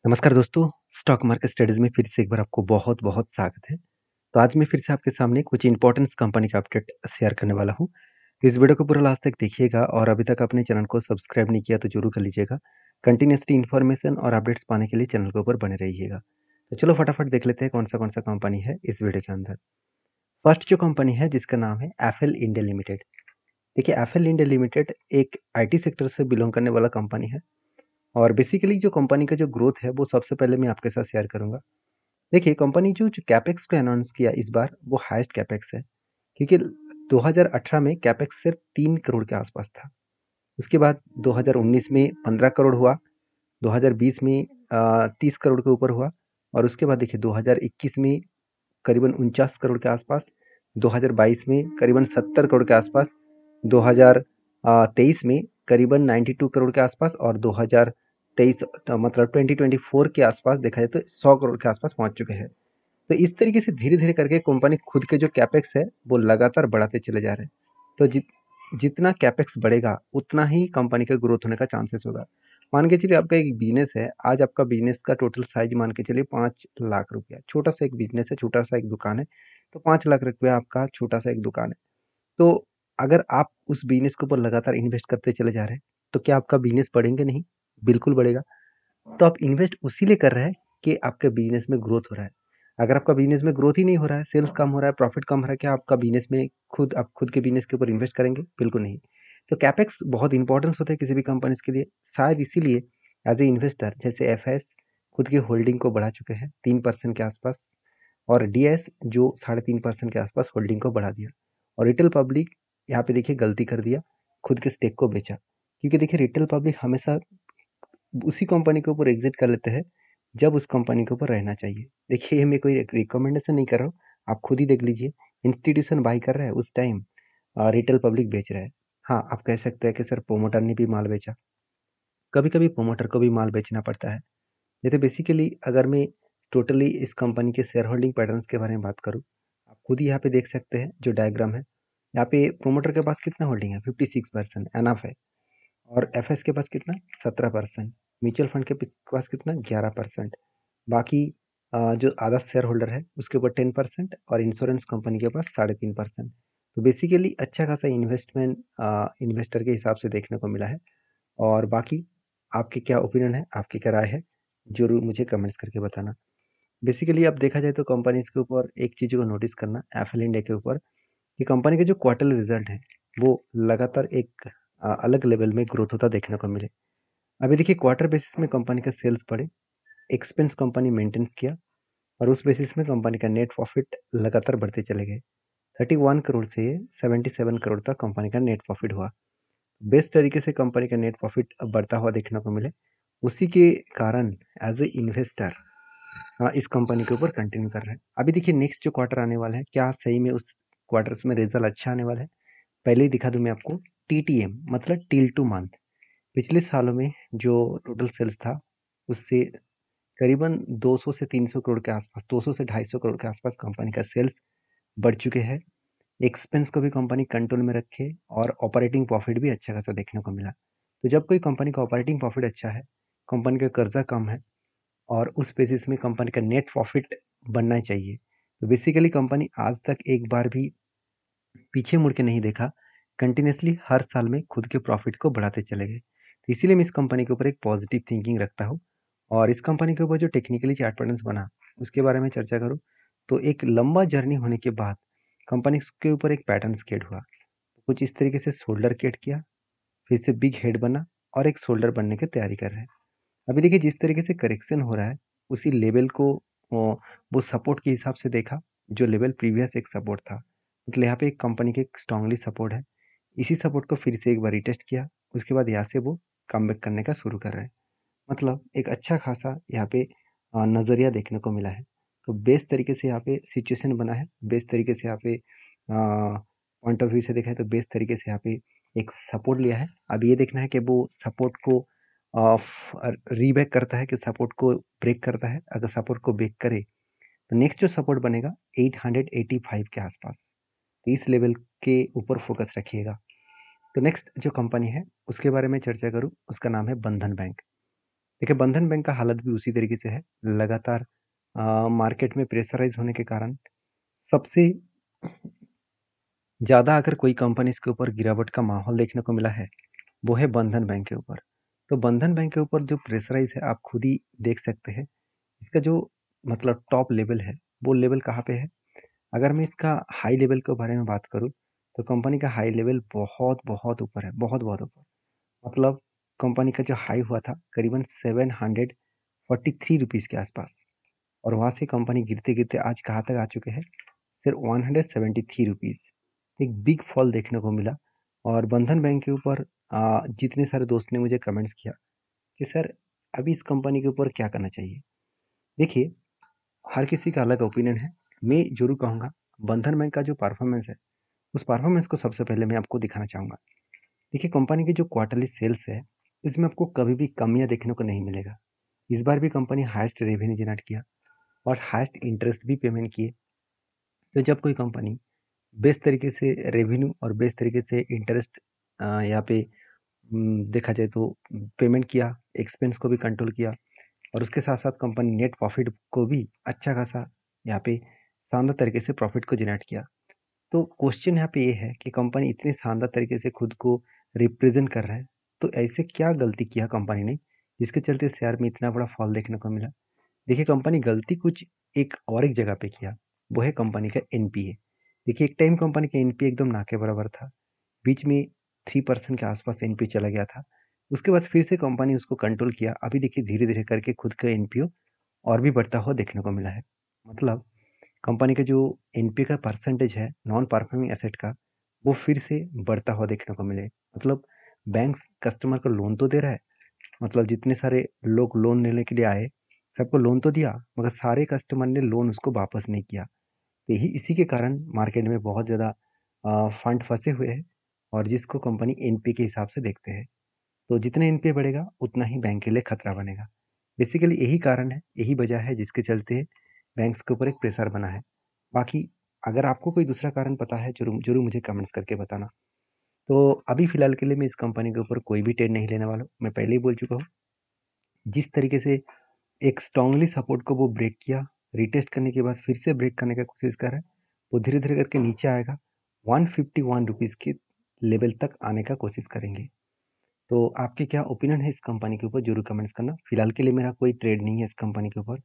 नमस्कार दोस्तों, stock market studies में फिर से एक बार आपको बहुत-बहुत स्वागत है। तो आज मैं फिर से आपके सामने कुछ इम्पोर्टेंट्स कंपनी का अपडेट शेयर करने वाला हूँ। तो इस वीडियो को पूरा लास्ट तक देखिएगा और अभी तक अपने चैनल को सब्सक्राइब नहीं किया तो ज़रूर कर लीजिएगा। कंटिन्यूअसली इन्फॉर्मेशन और अपडेट्स पाने के लिए चैनल के ऊपर बने रहिएगा। तो चलो फटाफट देख लेते हैं कौन-सा कंपनी है इस वीडियो के अंदर। फर्स्ट जो कंपनी है जिसका नाम है एफएल इंडिया लिमिटेड। देखिए एफएल इंडिया लिमिटेड एक आईटी सेक्टर से बिलॉन्ग करने वाला कंपनी है और बेसिकली जो कंपनी का जो ग्रोथ है वो सबसे पहले मैं आपके साथ शेयर करूँगा। देखिए कंपनी जो कैपेक्स को अनाउंस किया इस बार वो हाईएस्ट कैपेक्स है क्योंकि 2018 में कैपेक्स सिर्फ 3 करोड़ के आसपास था। उसके बाद 2019 में 15 करोड़ हुआ, 2020 में 30 करोड़ के ऊपर हुआ और उसके बाद देखिए 2021 में करीबन 49 करोड़ के आसपास, 2022 में करीबन 70 करोड़ के आसपास, 2023 में करीबन 92 करोड़ के आसपास और 2023 मतलब 2024 के आसपास देखा जाए तो 100 करोड़ के आसपास पहुंच चुके हैं। तो इस तरीके से धीरे-धीरे करके कंपनी खुद के जो कैपेक्स है, वो लगातार बढ़ाते चले जा रहे हैं। तो जितना कैपेक्स बढ़ेगा, उतना ही कंपनी का ग्रोथ होने का चांसेस होगा। मान के चलिए आपका एक बिज़नेस है, आज आपका बिज़नेस का टोटल साइज़ मान के चलिए 5 लाख रुपया, छोटा-सा एक बिज़नेस है, छोटा-सा एक दुकान है, तो 5 लाख रुपया आपका छोटा-सा एक दुकान है। तो अगर आप उस बिज़नेस के ऊपर लगातार इन्वेस्ट करते चले जा रहे हैं, तो क्या आपका बिज़नेस बढ़ेंगे नहीं? बिल्कुल बढ़ेगा। तो आप इन्वेस्ट उसी लिए कर रहे हैं कि आपके बिज़नेस में ग्रोथ हो रहा है। अगर आपका बिज़नेस में ग्रोथ ही नहीं हो रहा है, सेल्स कम हो रहा है, प्रॉफिट कम हो रहा है, क्या आपका बिज़नेस में आप खुद के बिज़नेस के ऊपर इन्वेस्ट करेंगे? बिल्कुल नहीं। तो कैपेक्स बहुत इम्पोर्टेंस होता है किसी भी कंपनीज़ के लिए। शायद इसीलिए एज़ ए इन्वेस्टर जैसे एफएस खुद की होल्डिंग को बढ़ा चुके हैं 3% के आसपास और डीएस जो 3.5% के आसपास होल्डिंग को बढ़ा दिया और रिटेल पब्लिक यहाँ पे देखिए गलती कर दिया, खुद के स्टेक को बेचा। क्योंकि देखिए रिटेल पब्लिक हमेशा उसी कंपनी के ऊपर एग्जिट कर लेते हैं जब उस कंपनी के ऊपर रहना चाहिए। देखिए मैं कोई रिकमेंडेशन नहीं कर रहा हूँ, आप खुद ही देख लीजिए। इंस्टीट्यूशन बाई कर रहा है उस टाइम, रिटेल पब्लिक बेच रहा है। हाँ, आप कह सकते हैं कि सर प्रोमोटर ने भी माल बेचा। कभी कभी प्रोमोटर को भी माल बेचना पड़ता है। नहीं तो बेसिकली अगर मैं टोटली इस कंपनी के शेयर होल्डिंग पैटर्न्स के बारे में बात करूँ, आप खुद ही यहाँ पे देख सकते हैं जो डायग्राम है। यहाँ पे प्रोमोटर के पास कितना होल्डिंग है? 56% एनफ है। और एफएस के पास कितना? 17%। म्यूचुअल फंड के पास कितना? 11%। बाकी जो आधा शेयर होल्डर है उसके ऊपर 10% और इंश्योरेंस कंपनी के पास 3.5%। तो बेसिकली अच्छा खासा इन्वेस्टमेंट इन्वेस्टर के हिसाब से देखने को मिला है। और बाकी आपकी क्या ओपिनियन है, आपकी क्या राय है, जरूर मुझे कमेंट्स करके बताना। बेसिकली अब देखा जाए तो कंपनीज के ऊपर एक चीज़ को नोटिस करना एफएल इंडिया के ऊपर कि कंपनी के जो क्वार्टरली रिजल्ट है वो लगातार एक अलग लेवल में ग्रोथ होता देखने को मिले। अभी देखिए क्वार्टर बेसिस में कंपनी का सेल्स बढ़े, एक्सपेंस कंपनी मेंटेन्स किया और उस बेसिस में कंपनी का नेट प्रॉफिट लगातार बढ़ते चले गए। 31 करोड़ से 77 करोड़ तक कंपनी का नेट प्रॉफिट हुआ। बेस्ट तरीके से कंपनी का नेट प्रॉफिट बढ़ता हुआ देखने को मिले। उसी के कारण एज ए इन्वेस्टर इस कंपनी के ऊपर कंटिन्यू कर रहे हैं। अभी देखिए नेक्स्ट जो क्वार्टर आने वाला है, क्या सही में उस क्वार्टर्स में रिजल्ट अच्छा आने वाला है? पहले ही दिखा दूं मैं आपको। टीटीएम मतलब टिल टू मंथ, पिछले सालों में जो टोटल सेल्स था उससे करीबन 200 से 300 करोड़ के आसपास, 200 से 250 करोड़ के आसपास कंपनी का सेल्स बढ़ चुके हैं। एक्सपेंस को भी कंपनी कंट्रोल में रखे और ऑपरेटिंग प्रॉफिट भी अच्छा खासा देखने को मिला। तो जब कोई कंपनी का ऑपरेटिंग प्रॉफिट अच्छा है, कंपनी का कर्जा कम है और उस बेसिस में कंपनी का नेट प्रॉफिट बनना चाहिए। तो बेसिकली कंपनी आज तक एक बार भी पीछे मुड़ के नहीं देखा, कंटिन्यूअसली हर साल में खुद के प्रॉफिट को बढ़ाते चले गए। तो इसीलिए मैं इस कंपनी के ऊपर एक पॉजिटिव थिंकिंग रखता हूँ और इस कंपनी के ऊपर जो टेक्निकली चार्ट पैटर्न्स बना उसके बारे में चर्चा करूँ तो एक लंबा जर्नी होने के बाद कंपनी के ऊपर एक पैटर्न क्रिएट हुआ। कुछ इस तरीके से शोल्डर क्रिएट किया, फिर से बिग हेड बना और एक शोल्डर बनने की तैयारी कर रहे हैं। अभी देखिए जिस तरीके से करेक्शन हो रहा है उसी लेवल को वो सपोर्ट के हिसाब से देखा, जो लेवल प्रीवियस एक सपोर्ट था, मतलब यहाँ पे एक कंपनी के स्ट्रांगली सपोर्ट है। इसी सपोर्ट को फिर से एक बार रिटेस्ट किया, उसके बाद यहाँ से वो कमबैक करने का शुरू कर रहे हैं। मतलब एक अच्छा खासा यहाँ पे नज़रिया देखने को मिला है। तो बेस्ट तरीके से यहाँ पे सिचुएशन बना है, बेस्ट तरीके से यहाँ पे पॉइंट ऑफ व्यू से देखा है तो बेस्ट तरीके से यहाँ पे एक सपोर्ट लिया है। अब ये देखना है कि वो सपोर्ट को रीबैक करता है कि सपोर्ट को ब्रेक करता है। अगर सपोर्ट को ब्रेक करे तो नेक्स्ट जो सपोर्ट बनेगा 885 के आसपास, तो इस लेवल के ऊपर फोकस रखिएगा। तो नेक्स्ट जो कंपनी है उसके बारे में चर्चा करूँ, उसका नाम है बंधन बैंक। देखिए बंधन बैंक का हालत भी उसी तरीके से है। लगातार मार्केट में प्रेशराइज़ होने के कारण सबसे ज़्यादा अगर कोई कंपनीज़ के ऊपर गिरावट का माहौल देखने को मिला है, वो है बंधन बैंक के ऊपर। तो बंधन बैंक के ऊपर जो प्रेशराइज़ है आप खुद ही देख सकते हैं। इसका जो मतलब टॉप लेवल है, वो लेवल कहाँ पे है? अगर मैं इसका हाई लेवल के बारे में बात करूँ, तो कंपनी का हाई लेवल बहुत-बहुत ऊपर है, बहुत-बहुत ऊपर। मतलब कंपनी का जो हाई हुआ था करीबन 743 रुपीज़ के आसपास, और वहाँ से कंपनी गिरते-गिरते आज कहाँ तक आ चुके हैं? सिर्फ 173 रुपीज़। एक बिग फॉल देखने को मिला। और बंधन बैंक के ऊपर जितने सारे दोस्त ने मुझे कमेंट्स किया कि सर अभी इस कंपनी के ऊपर क्या करना चाहिए? देखिए, हर किसी का अलग ओपिनियन है। मैं ज़रूर कहूँगा बंधन बैंक का जो परफॉर्मेंस है, उस परफॉर्मेंस को सबसे पहले मैं आपको दिखाना चाहूँगा। देखिए कंपनी की जो क्वार्टरली सेल्स है, इसमें आपको कभी भी कमियाँ देखने को नहीं मिलेगा। इस बार भी कंपनी हाईएस्ट रेवेन्यू जनरेट किया और हाईएस्ट इंटरेस्ट भी पेमेंट किए। तो जब कोई कंपनी बेस्ट तरीके से रेवेन्यू और बेस्ट तरीके से इंटरेस्ट यहाँ पे देखा जाए तो पेमेंट किया, एक्सपेंस को भी कंट्रोल किया, और उसके साथ साथ कंपनी नेट प्रॉफिट को भी अच्छा खासा यहाँ पे शानदार तरीके से प्रॉफिट को जनरेट किया। तो क्वेश्चन यहाँ पे ये है कि कंपनी इतने शानदार तरीके से खुद को रिप्रेजेंट कर रहा है, तो ऐसे क्या गलती किया कंपनी ने जिसके चलते शेयर में इतना बड़ा फॉल देखने को मिला? देखिए कंपनी गलती कुछ एक जगह पे किया, वो है कंपनी का एनपीए। देखिए एक टाइम कंपनी का एनपीए एकदम ना के बराबर था, बीच में 3% के आसपास एनपीए चला गया था। उसके बाद फिर से कंपनी उसको कंट्रोल किया, अभी देखिए धीरे धीरे करके खुद का एनपीओ और भी बढ़ता हुआ देखने को मिला है। मतलब कंपनी का जो एनपीए का परसेंटेज है नॉन परफॉर्मिंग एसेट का, वो फिर से बढ़ता हुआ देखने को मिले। मतलब बैंक्स कस्टमर को लोन तो दे रहा है, मतलब जितने सारे लोग लोन लेने के लिए आए, सबको लोन तो दिया, मगर सारे कस्टमर ने लोन उसको वापस नहीं किया। तो यही इसी के कारण मार्केट में बहुत ज़्यादा फंड फंसे हुए हैं, और जिसको कंपनी एनपीए के हिसाब से देखते हैं। तो जितना एनपीए बढ़ेगा उतना ही बैंक के लिए खतरा बनेगा। बेसिकली यही कारण है, यही वजह है जिसके चलते बैंक्स के ऊपर एक प्रेशर बना है। बाकी अगर आपको कोई दूसरा कारण पता है, जरूर जरूर मुझे कमेंट्स करके बताना। तो अभी फिलहाल के लिए मैं इस कंपनी के ऊपर कोई भी ट्रेड नहीं लेने वाला हूँ। मैं पहले ही बोल चुका हूँ, जिस तरीके से एक स्ट्रांगली सपोर्ट को वो ब्रेक किया, रिटेस्ट करने के बाद फिर से ब्रेक करने का कोशिश कर रहा है, वो धीरे धीरे करके नीचे आएगा, 151 रुपीज़ के लेवल तक आने का कोशिश करेंगे। तो आपके क्या ओपिनियन है इस कंपनी के ऊपर, जरूर कमेंट्स करना। फिलहाल के लिए मेरा कोई ट्रेड नहीं है इस कंपनी के ऊपर।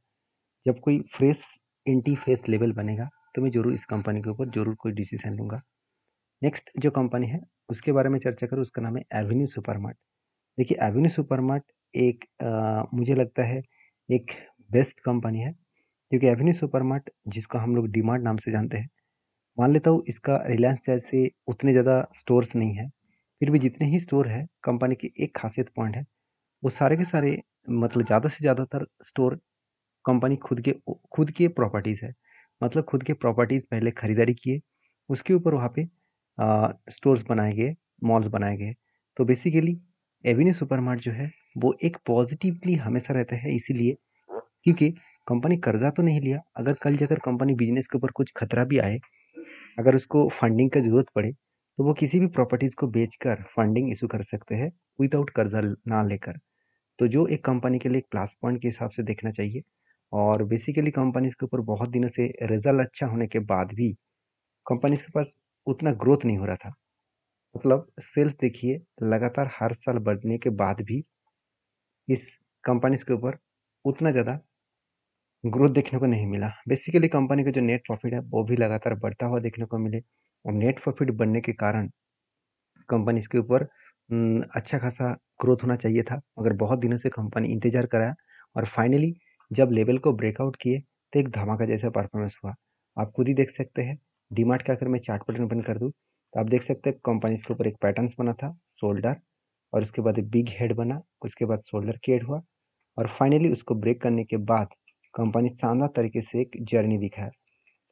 जब कोई फ्रेश एंटी फेस लेवल बनेगा, तो मैं जरूर इस कंपनी के ऊपर जरूर कोई डिसीजन लूँगा। नेक्स्ट जो कंपनी है उसके बारे में चर्चा करूँ, उसका नाम है एवेन्यू सुपरमार्ट। देखिए एवेन्यू सुपरमार्ट एक मुझे लगता है एक बेस्ट कंपनी है, क्योंकि एवेन्यू सुपरमार्ट जिसको हम लोग डीमार्ट नाम से जानते हैं, मान लेता हूँ इसका रिलायंस जैसे उतने ज़्यादा स्टोर्स नहीं है, फिर भी जितने ही स्टोर है कंपनी की एक खासियत पॉइंट है, वो सारे के सारे मतलब ज़्यादा से ज़्यादातर स्टोर कंपनी खुद के प्रॉपर्टीज़ है। मतलब खुद के प्रॉपर्टीज़ पहले खरीदारी किए, उसके ऊपर वहाँ पे स्टोर्स बनाए गए, मॉल्स बनाए गए। तो बेसिकली एवेन्यू सुपरमार्ट जो है वो एक पॉजिटिवली हमेशा रहता है, इसीलिए क्योंकि कंपनी कर्जा तो नहीं लिया। अगर कल जाकर कंपनी बिजनेस के ऊपर कुछ खतरा भी आए, अगर उसको फंडिंग का जरूरत पड़े, तो वो किसी भी प्रॉपर्टीज को बेचकर फंडिंग इशू कर सकते हैं विदाउट कर्जा ना लेकर। तो जो एक कंपनी के लिए एक प्लस पॉइंट के हिसाब से देखना चाहिए। और बेसिकली कंपनीज के ऊपर बहुत दिनों से रिजल्ट अच्छा होने के बाद भी कंपनीज के पास उतना ग्रोथ नहीं हो रहा था। मतलब सेल्स देखिए लगातार हर साल बढ़ने के बाद भी इस कंपनीज के ऊपर उतना ज़्यादा ग्रोथ देखने को नहीं मिला। बेसिकली कंपनी का जो नेट प्रॉफिट है वो भी लगातार बढ़ता हुआ देखने को मिले, और नेट प्रॉफिट बनने के कारण कंपनी इसके ऊपर अच्छा खासा ग्रोथ होना चाहिए था, मगर बहुत दिनों से कंपनी इंतजार कराया, और फाइनली जब लेवल को ब्रेकआउट किए तो एक धमाका जैसा परफॉर्मेंस हुआ। आप खुद ही देख सकते हैं। डीमार्ट का अगर मैं चार्ट पैटर्न ओपन कर दूं, तो आप देख सकते हैं कंपनी इसके ऊपर एक पैटर्न्स बना था शोल्डर, और उसके बाद एक बिग हेड बना, उसके बाद शोल्डर की हेड हुआ, और फाइनली उसको ब्रेक करने के बाद कंपनी शानदार तरीके से एक जर्नी दिखाया,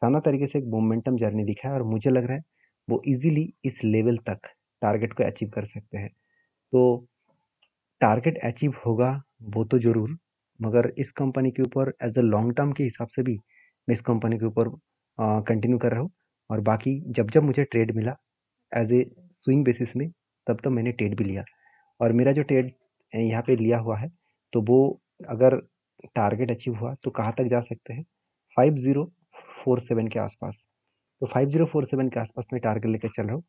शानदार तरीके से एक मोमेंटम जर्नी दिखाया, और मुझे लग रहा है वो इजीली इस लेवल तक टारगेट को अचीव कर सकते हैं। तो टारगेट अचीव होगा वो तो ज़रूर, मगर इस कंपनी के ऊपर एज अ लॉन्ग टर्म के हिसाब से भी मैं इस कंपनी के ऊपर कंटिन्यू कर रहा हूँ। और बाकी जब जब मुझे ट्रेड मिला एज ए स्विंग बेसिस में, तब तब मैंने ट्रेड भी लिया। और मेरा जो ट्रेड यहाँ पे लिया हुआ है तो वो अगर टारगेट अचीव हुआ तो कहाँ तक जा सकते हैं, 5047 के आसपास। तो 5047 के आसपास में टारगेट लेकर चल रहा हूँ,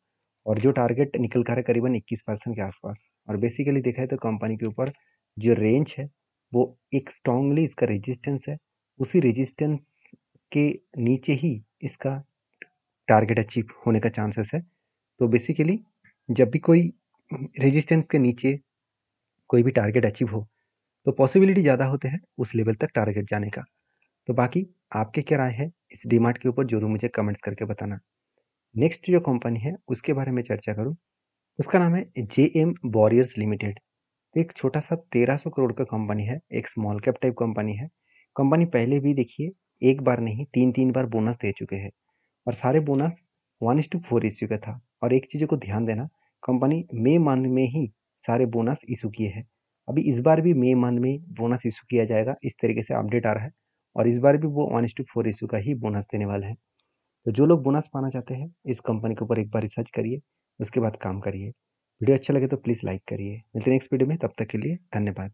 और जो टारगेट निकल कर है करीबन 21% के आसपास। और बेसिकली देखा है तो कंपनी के ऊपर जो रेंज है वो एक स्ट्रांगली इसका रेजिस्टेंस है, उसी रेजिस्टेंस के नीचे ही इसका टारगेट अचीव होने का चांसेस है। तो बेसिकली जब भी कोई रेजिस्टेंस के नीचे कोई भी टारगेट अचीव हो तो पॉसिबिलिटी ज़्यादा होते हैं उस लेवल तक टारगेट जाने का। तो बाकी आपके क्या राय है इस डीमार्ट के ऊपर, जरूर मुझे कमेंट्स करके बताना। नेक्स्ट जो कंपनी है उसके बारे में चर्चा करूँ, उसका नाम है JM वॉरियर्स लिमिटेड। तो एक छोटा सा 1300 करोड़ का कंपनी है, एक स्मॉल कैप टाइप कंपनी है। कंपनी पहले भी देखिए एक बार नहीं तीन तीन बार बोनस दे चुके हैं, और सारे बोनस 1:4 इश्यू का था। और एक चीज़ को ध्यान देना, कंपनी मई मंथ में ही सारे बोनस इशू किए हैं। अभी इस बार भी मई मंथ में बोनस इशू किया जाएगा, इस तरीके से अपडेट आ रहा है। और इस बार भी वो 1:4 इशू का ही बोनस देने वाले हैं। तो जो लोग बोनस पाना चाहते हैं इस कंपनी के ऊपर एक बार रिसर्च करिए, उसके बाद काम करिए। वीडियो अच्छा लगे तो प्लीज़ लाइक करिए। मिलते हैं नेक्स्ट वीडियो में, तब तक के लिए धन्यवाद।